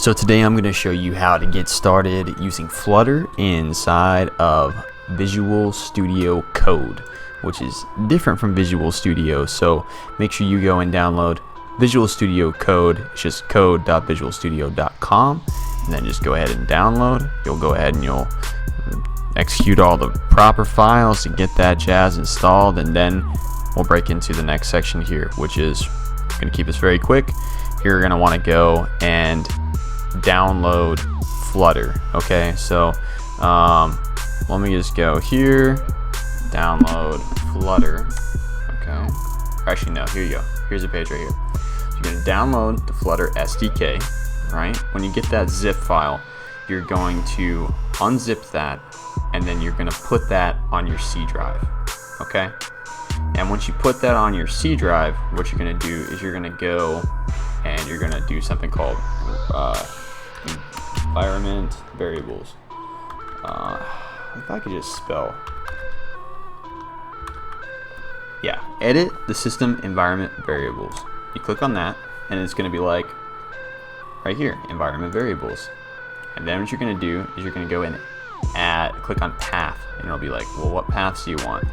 So today I'm going to show you how to get started using Flutter inside of Visual Studio Code, which is different from Visual Studio. So make sure you go and download Visual Studio Code. It's just code.visualstudio.com, and then just go ahead and download. You'll go ahead and you'll execute all the proper files to get that jazz installed, and then we'll break into the next section here, which is going to keep this very quick. You're going to want to go and download Flutter. Okay, so let me just go here, download Flutter. Okay, actually no, here you go. Here's a page right here. So you're going to download the Flutter SDK. Right, when you get that zip file, you're going to unzip that, and then you're going to put that on your C drive. Okay, and once you put that on your C drive, what you're going to do is you're going to go and you're going to do something called environment variables. If I could just spell, edit the system environment variables. You click on that, and it's going to be like right here, environment variables. And then what you're going to do is you're going to go in, click on path, and it'll be like, well, what paths do you want?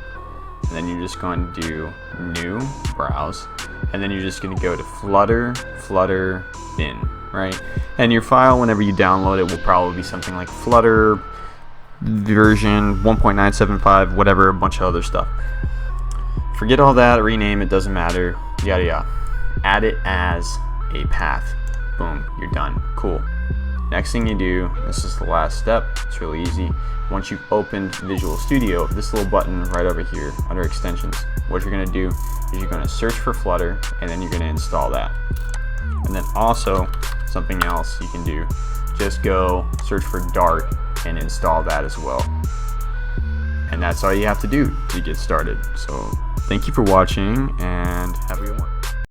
And then you're just going to do new, browse, and then you're just going to go to Flutter bin, right? And your file, whenever you download it, will probably be something like Flutter version 1.975, whatever, a bunch of other stuff. Forget all that, rename it, doesn't matter, yada yada. Add it as a path. Boom, you're done. Cool. Next thing you do, this is the last step, it's really easy. Once you've opened Visual Studio, this little button right over here under extensions, what you're going to do is you're going to search for Flutter, and then you're going to install that. And then also something else you can do, just go search for Dart and install that as well. And that's all you have to do to get started. So thank you for watching, and have a good one.